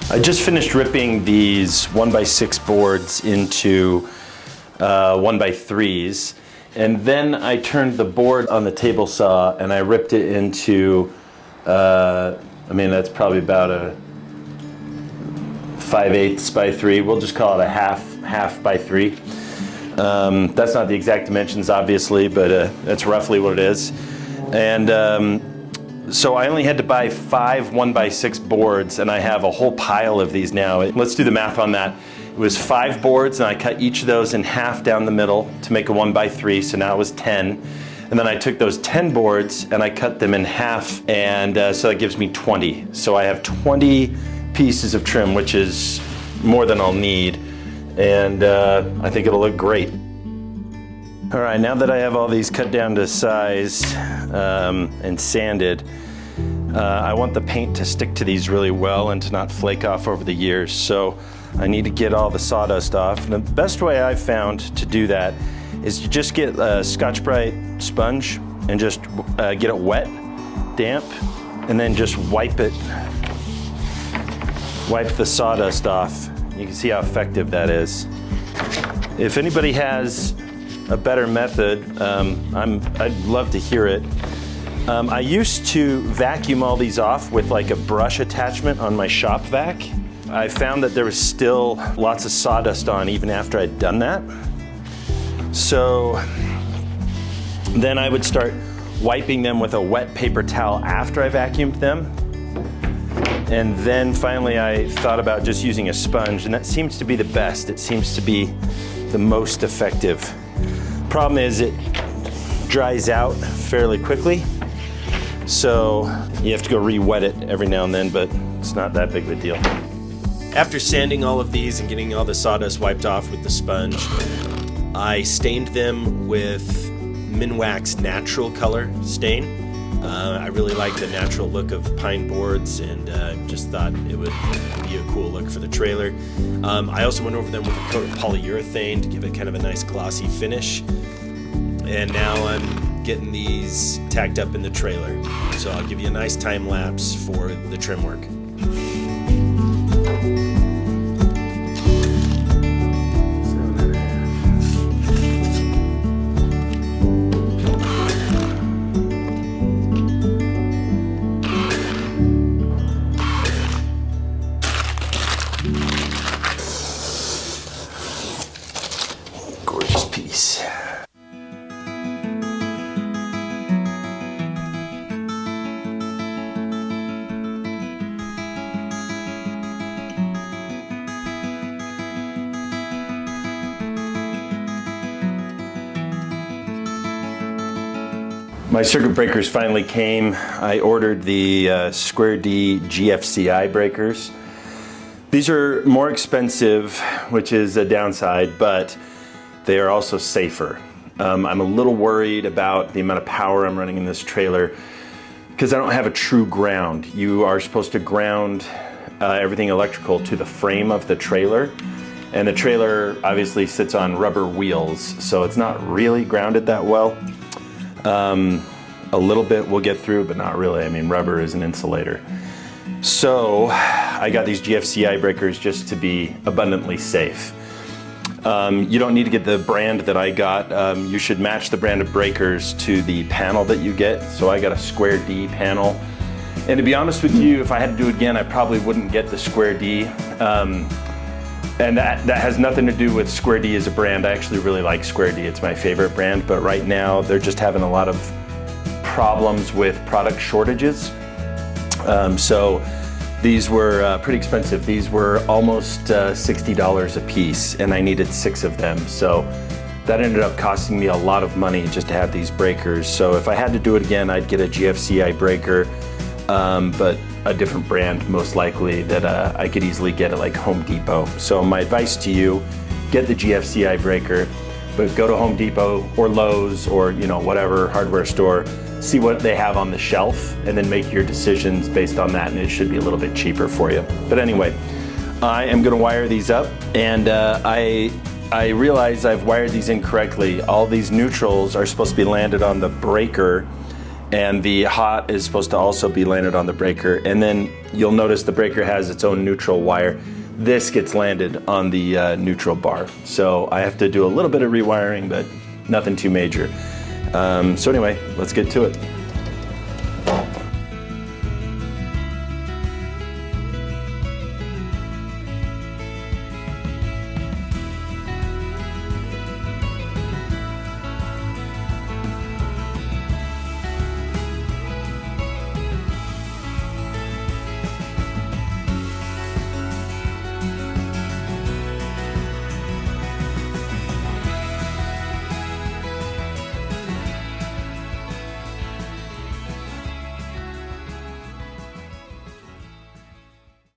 I just finished ripping these 1x6 boards into 1x3s, and then I turned the board on the table saw and I ripped it into, I mean, that's probably about a 5/8 by 3. We'll just call it a half by 3. That's not the exact dimensions, obviously, but that's roughly what it is. And so I only had to buy 5 1x6 boards, and I have a whole pile of these now. Let's do the math on that. It was 5 boards, and I cut each of those in half down the middle to make a 1x3, so now it was 10. And then I took those 10 boards and I cut them in half, and so that gives me 20. So I have 20 pieces of trim, which is more than I'll need, and I think it'll look great. All right, now that I have all these cut down to size and sanded, I want the paint to stick to these really well and to not flake off over the years. So I need to get all the sawdust off. And the best way I've found to do that is you just get a Scotch-Brite sponge and just get it wet, damp, and then just wipe the sawdust off. You can see how effective that is. If anybody has a better method, I'd love to hear it. I used to vacuum all these off with like a brush attachment on my shop vac. I found that there was still lots of sawdust on even after I'd done that. So then I would start wiping them with a wet paper towel after I vacuumed them. And then finally I thought about just using a sponge, and that seems to be the best. It seems to be the most effective. Problem is it dries out fairly quickly, so you have to go re-wet it every now and then, but it's not that big of a deal. After sanding all of these and getting all the sawdust wiped off with the sponge, I stained them with Minwax natural color stain. I really like the natural look of pine boards, and just thought it would be a cool look for the trailer. I also went over them with a coat of polyurethane to give it kind of a nice glossy finish. And now I'm getting these tacked up in the trailer. So I'll give you a nice time lapse for the trim work. Gorgeous piece. My circuit breakers finally came. I ordered the Square D GFCI breakers. These are more expensive, which is a downside, but they are also safer. I'm a little worried about the amount of power I'm running in this trailer because I don't have a true ground. You are supposed to ground everything electrical to the frame of the trailer, and the trailer obviously sits on rubber wheels, so it's not really grounded that well. A little bit we'll get through, but not really. I mean, rubber is an insulator. So I got these GFCI breakers just to be abundantly safe. You don't need to get the brand that I got. You should match the brand of breakers to the panel that you get. So I got a Square D panel. And to be honest with you, if I had to do it again, I probably wouldn't get the Square D. And that has nothing to do with Square D as a brand. I actually really like Square D. It's my favorite brand, but right now they're just having a lot of problems with product shortages. So these were pretty expensive. These were almost $60 a piece, and I needed 6 of them. So that ended up costing me a lot of money just to have these breakers. So if I had to do it again, I'd get a GFCI breaker, but a different brand most likely that I could easily get at like Home Depot. So my advice to you, get the GFCI breaker, but go to Home Depot or Lowe's or whatever hardware store, see what they have on the shelf, and then make your decisions based on that, and it should be a little bit cheaper for you. But anyway, I am gonna wire these up, and I realize I've wired these incorrectly. All these neutrals are supposed to be landed on the breaker, and the hot is supposed to also be landed on the breaker. And then you'll notice the breaker has its own neutral wire. This gets landed on the neutral bar. So I have to do a little bit of rewiring, but nothing too major. So anyway, let's get to it.